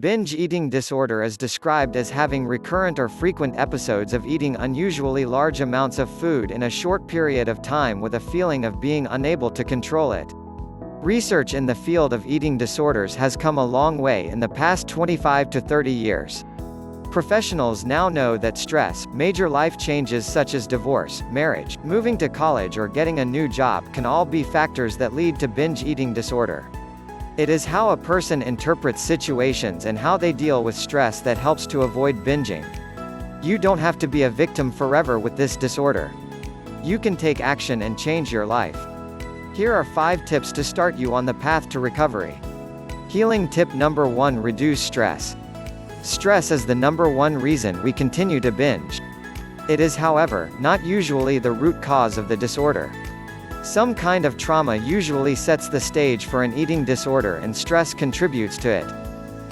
Binge eating disorder is described as having recurrent or frequent episodes of eating unusually large amounts of food in a short period of time with a feeling of being unable to control it. Research in the field of eating disorders has come a long way in the past 25 to 30 years. Professionals now know that stress, major life changes such as divorce, marriage, moving to college or getting a new job can all be factors that lead to binge eating disorder. It is how a person interprets situations and how they deal with stress that helps to avoid binging. You don't have to be a victim forever with this disorder. You can take action and change your life. Here are 5 tips to start you on the path to recovery. Healing tip number 1: reduce stress. Stress is the number one reason we continue to binge. It is, however, not usually the root cause of the disorder. Some kind of trauma usually sets the stage for an eating disorder, and stress contributes to it.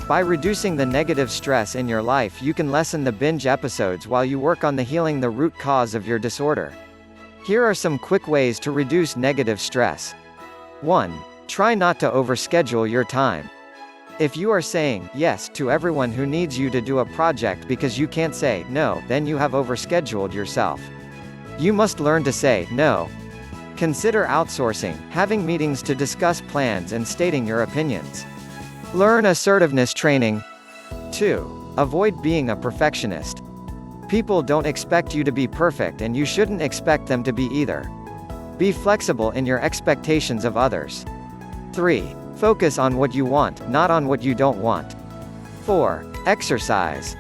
By reducing the negative stress in your life, you can lessen the binge episodes while you work on healing the root cause of your disorder. Here are some quick ways to reduce negative stress. 1. Try not to overschedule your time. If you are saying yes to everyone who needs you to do a project because you can't say no, then you have overscheduled yourself. You must learn to say no. Consider outsourcing, having meetings to discuss plans and stating your opinions. Learn assertiveness training. 2. Avoid being a perfectionist. People don't expect you to be perfect, and you shouldn't expect them to be either. Be flexible in your expectations of others. 3. Focus on what you want, not on what you don't want. 4. Exercise.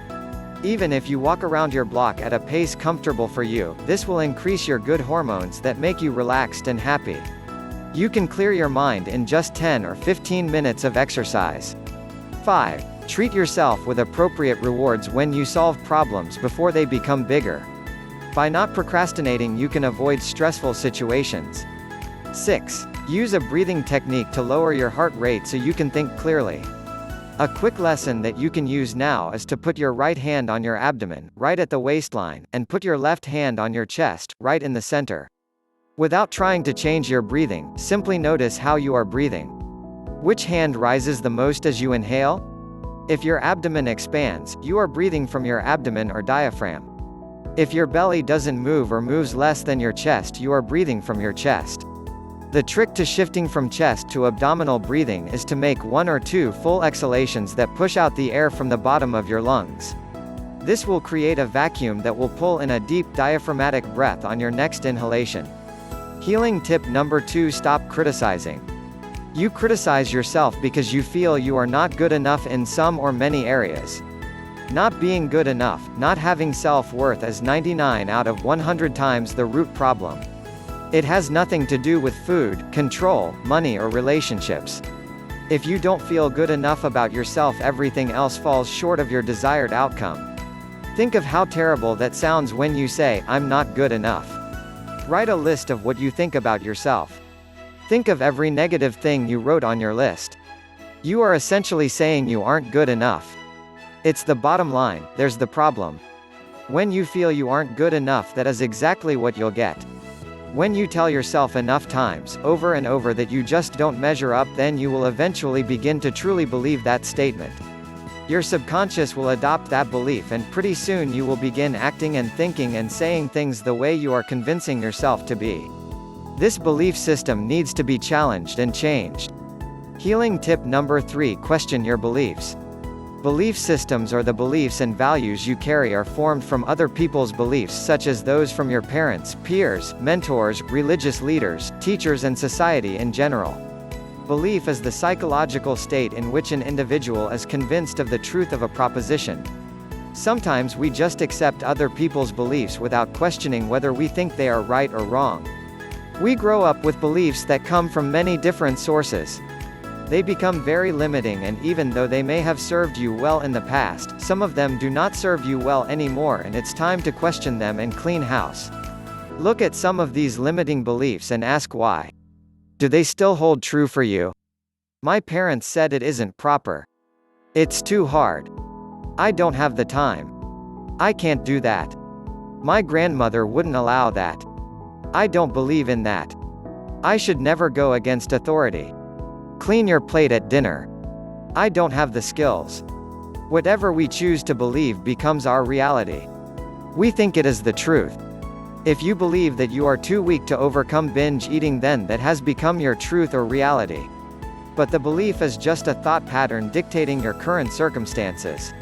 Even if you walk around your block at a pace comfortable for you, this will increase your good hormones that make you relaxed and happy. You can clear your mind in just 10 or 15 minutes of exercise. 5. Treat yourself with appropriate rewards when you solve problems before they become bigger. By not procrastinating, you can avoid stressful situations. 6. Use a breathing technique to lower your heart rate so you can think clearly. A quick lesson that you can use now is to put your right hand on your abdomen, right at the waistline, and put your left hand on your chest, right in the center. Without trying to change your breathing, simply notice how you are breathing. Which hand rises the most as you inhale? If your abdomen expands, you are breathing from your abdomen or diaphragm. If your belly doesn't move or moves less than your chest, you are breathing from your chest. The trick to shifting from chest to abdominal breathing is to make 1 or 2 full exhalations that push out the air from the bottom of your lungs. This will create a vacuum that will pull in a deep diaphragmatic breath on your next inhalation. Healing tip number 2: stop criticizing. You criticize yourself because you feel you are not good enough in some or many areas. Not being good enough, not having self-worth is 99 out of 100 times the root problem. It has nothing to do with food, control, money or relationships. If you don't feel good enough about yourself, everything else falls short of your desired outcome. Think of how terrible that sounds when you say, "I'm not good enough." Write a list of what you think about yourself. Think of every negative thing you wrote on your list. You are essentially saying you aren't good enough. It's the bottom line, there's the problem. When you feel you aren't good enough, that is exactly what you'll get. When you tell yourself enough times, over and over, that you just don't measure up, then you will eventually begin to truly believe that statement. Your subconscious will adopt that belief, and pretty soon you will begin acting and thinking and saying things the way you are convincing yourself to be. This belief system needs to be challenged and changed. Healing tip number 3: question your beliefs. Belief systems, or the beliefs and values you carry, are formed from other people's beliefs, such as those from your parents, peers, mentors, religious leaders, teachers and society in general. Belief is the psychological state in which an individual is convinced of the truth of a proposition. Sometimes we just accept other people's beliefs without questioning whether we think they are right or wrong. We grow up with beliefs that come from many different sources. They become very limiting, and even though they may have served you well in the past, some of them do not serve you well anymore, and it's time to question them and clean house. Look at some of these limiting beliefs and ask why. Do they still hold true for you? My parents said it isn't proper. It's too hard. I don't have the time. I can't do that. My grandmother wouldn't allow that. I don't believe in that. I should never go against authority. Clean your plate at dinner. I don't have the skills. Whatever we choose to believe becomes our reality. We think it is the truth. If you believe that you are too weak to overcome binge eating, then that has become your truth or reality. But the belief is just a thought pattern dictating your current circumstances.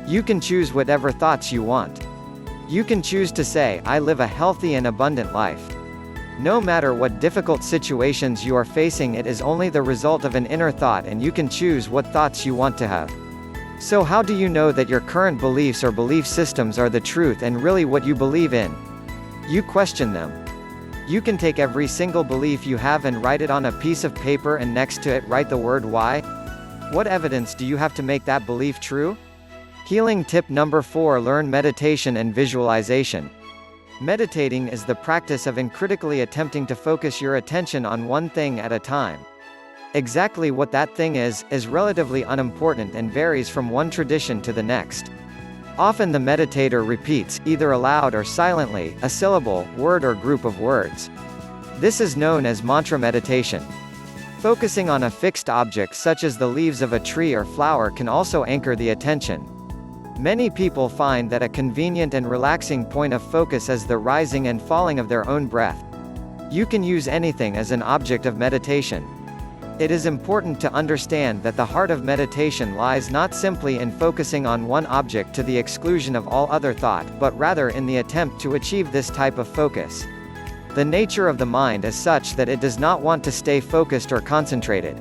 You can choose whatever thoughts you want. You can choose to say, I live a healthy and abundant life. No matter what difficult situations you are facing, it is only the result of an inner thought, and you can choose what thoughts you want to have. So how do you know that your current beliefs or belief systems are the truth and really what you believe in? You question them. You can take every single belief you have and write it on a piece of paper, and next to it write the word why. What evidence do you have to make that belief true? Healing tip number 4: learn meditation and visualization. Meditating is the practice of uncritically attempting to focus your attention on one thing at a time. Exactly what that thing is relatively unimportant and varies from one tradition to the next. Often the meditator repeats, either aloud or silently, a syllable, word or group of words. This is known as mantra meditation. Focusing on a fixed object such as the leaves of a tree or flower can also anchor the attention. Many people find that a convenient and relaxing point of focus is the rising and falling of their own breath. You can use anything as an object of meditation. It is important to understand that the heart of meditation lies not simply in focusing on one object to the exclusion of all other thought, but rather in the attempt to achieve this type of focus. The nature of the mind is such that it does not want to stay focused or concentrated.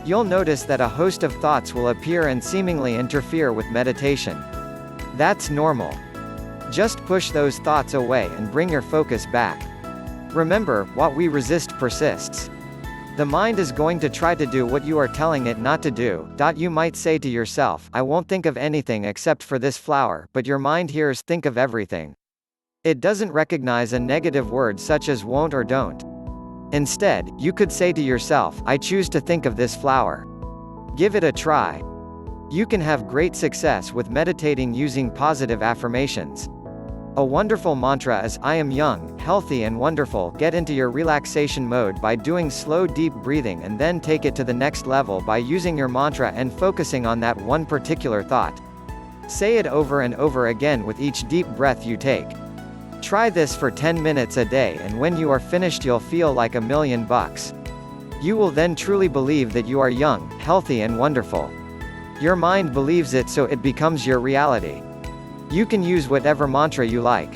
You'll notice that a host of thoughts will appear and seemingly interfere with meditation. That's normal. Just push those thoughts away and bring your focus back. Remember, what we resist persists. The mind is going to try to do what you are telling it not to do. You might say to yourself, I won't think of anything except for this flower, but your mind hears think of everything. It doesn't recognize a negative word such as won't or don't. Instead, you could say to yourself, I choose to think of this flower. Give it a try. You can have great success with meditating using positive affirmations. A wonderful mantra is, I am young, healthy and wonderful. Get into your relaxation mode by doing slow deep breathing, and then take it to the next level by using your mantra and focusing on that one particular thought. Say it over and over again with each deep breath you take. Try this for 10 minutes a day, and when you are finished you'll feel like $1,000,000. You will then truly believe that you are young, healthy and wonderful. Your mind believes it, so it becomes your reality. You can use whatever mantra you like.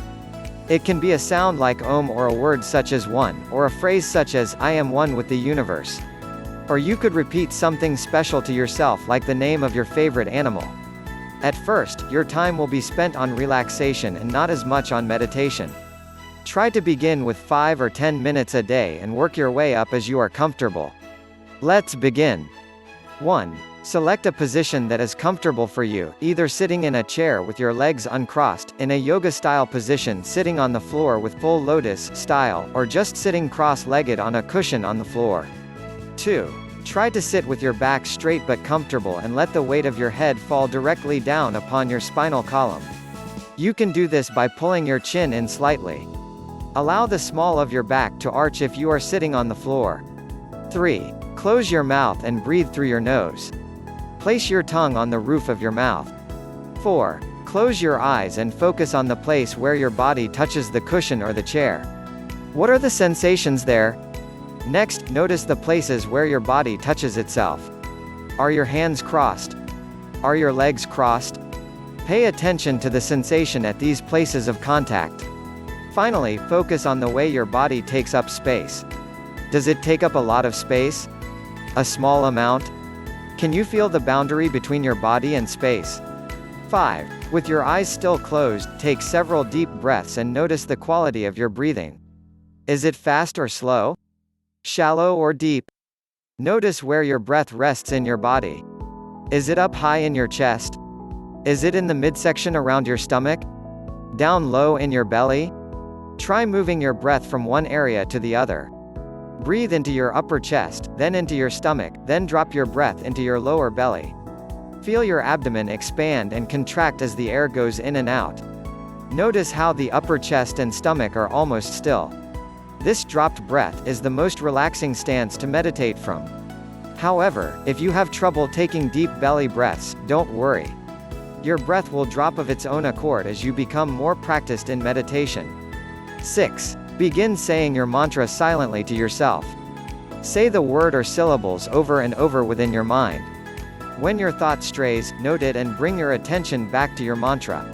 It can be a sound like Om, or a word such as one, or a phrase such as, I am one with the universe. Or you could repeat something special to yourself like the name of your favorite animal. At first, your time will be spent on relaxation and not as much on meditation. Try to begin with 5 or 10 minutes a day and work your way up as you are comfortable. Let's begin. 1. Select a position that is comfortable for you, either sitting in a chair with your legs uncrossed, in a yoga-style position sitting on the floor with full lotus style, or just sitting cross-legged on a cushion on the floor. 2. Try to sit with your back straight but comfortable and let the weight of your head fall directly down upon your spinal column. You can do this by pulling your chin in slightly. Allow the small of your back to arch if you are sitting on the floor. 3. Close your mouth and breathe through your nose. Place your tongue on the roof of your mouth. 4. Close your eyes and focus on the place where your body touches the cushion or the chair. What are the sensations there? Next, notice the places where your body touches itself. Are your hands crossed? Are your legs crossed? Pay attention to the sensation at these places of contact. Finally, focus on the way your body takes up space. Does it take up a lot of space? A small amount? Can you feel the boundary between your body and space? 5. With your eyes still closed, take several deep breaths and notice the quality of your breathing. Is it fast or slow? Shallow or deep? Notice where your breath rests in your body. Is it up high in your chest? Is it in the midsection around your stomach? Down low in your belly? Try moving your breath from one area to the other. Breathe into your upper chest, then into your stomach, then drop your breath into your lower belly. Feel your abdomen expand and contract as the air goes in and out. Notice how the upper chest and stomach are almost still. This dropped breath is the most relaxing stance to meditate from. However, if you have trouble taking deep belly breaths, don't worry. Your breath will drop of its own accord as you become more practiced in meditation. 6. Begin saying your mantra silently to yourself. Say the word or syllables over and over within your mind. When your thought strays, note it and bring your attention back to your mantra.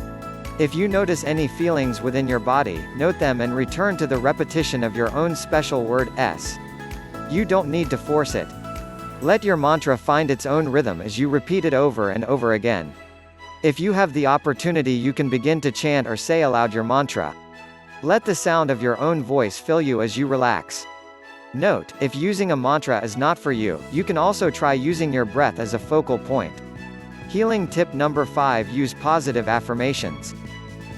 If you notice any feelings within your body, note them and return to the repetition of your own special word S. You don't need to force it. Let your mantra find its own rhythm as you repeat it over and over again. If you have the opportunity, you can begin to chant or say aloud your mantra. Let the sound of your own voice fill you as you relax. Note, if using a mantra is not for you, you can also try using your breath as a focal point. Healing tip number 5: use positive affirmations.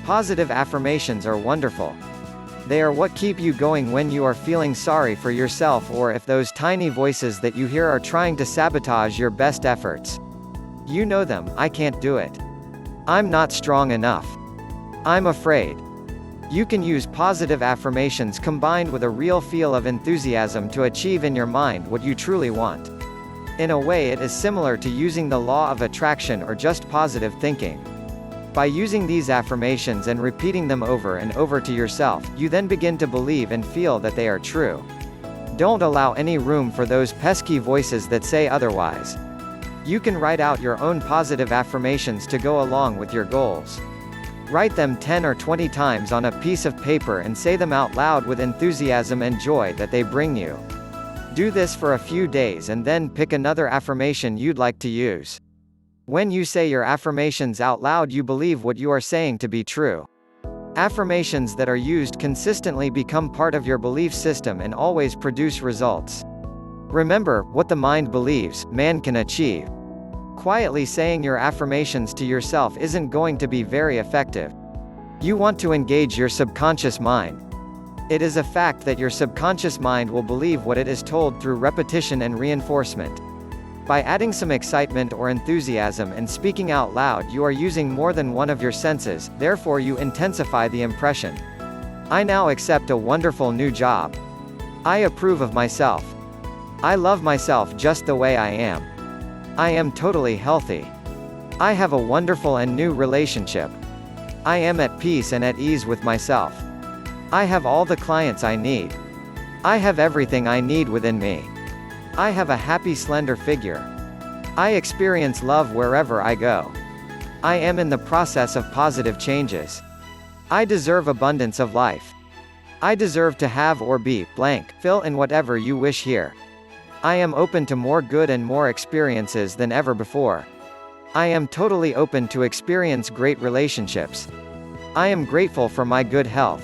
Positive affirmations are wonderful. They are what keep you going when you are feeling sorry for yourself or if those tiny voices that you hear are trying to sabotage your best efforts. You know them: I can't do it. I'm not strong enough. I'm afraid. You can use positive affirmations combined with a real feel of enthusiasm to achieve in your mind what you truly want. In a way, it is similar to using the law of attraction or just positive thinking. By using these affirmations and repeating them over and over to yourself, you then begin to believe and feel that they are true. Don't allow any room for those pesky voices that say otherwise. You can write out your own positive affirmations to go along with your goals. Write them 10 or 20 times on a piece of paper and say them out loud with enthusiasm and joy that they bring you. Do this for a few days and then pick another affirmation you'd like to use. When you say your affirmations out loud, you believe what you are saying to be true. Affirmations that are used consistently become part of your belief system and always produce results. Remember, what the mind believes, man can achieve. Quietly saying your affirmations to yourself isn't going to be very effective. You want to engage your subconscious mind. It is a fact that your subconscious mind will believe what it is told through repetition and reinforcement. By adding some excitement or enthusiasm and speaking out loud, you are using more than one of your senses, therefore you intensify the impression. I now accept a wonderful new job. I approve of myself. I love myself just the way I am. I am totally healthy. I have a wonderful and new relationship. I am at peace and at ease with myself. I have all the clients I need. I have everything I need within me. I have a happy, slender figure. I experience love wherever I go. I am in the process of positive changes. I deserve abundance of life. I deserve to have or be blank. Fill in whatever you wish here. I am open to more good and more experiences than ever before. I am totally open to experience great relationships. I am grateful for my good health.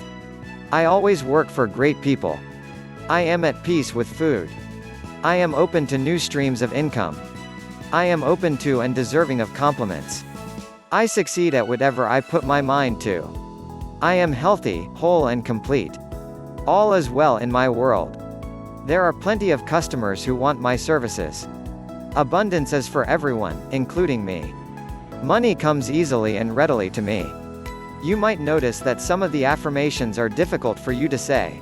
I always work for great people. I am at peace with food. I am open to new streams of income. I am open to and deserving of compliments. I succeed at whatever I put my mind to. I am healthy, whole and complete. All is well in my world. There are plenty of customers who want my services. Abundance is for everyone, including me. Money comes easily and readily to me. You might notice that some of the affirmations are difficult for you to say.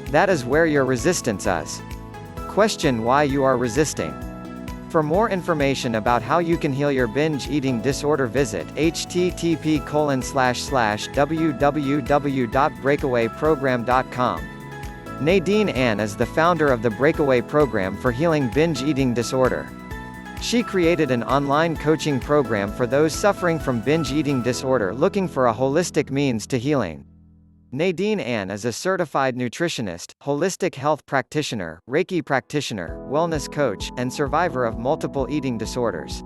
That is where your resistance is. Question why you are resisting. For more information about how you can heal your binge eating disorder, visit http://www.breakawayprogram.com. Nadine Ann is the founder of the Breakaway Program for healing binge eating disorder. She created an online coaching program for those suffering from binge eating disorder looking for a holistic means to healing. Nadine Ann is a certified nutritionist, holistic health practitioner, Reiki practitioner, wellness coach, and survivor of multiple eating disorders.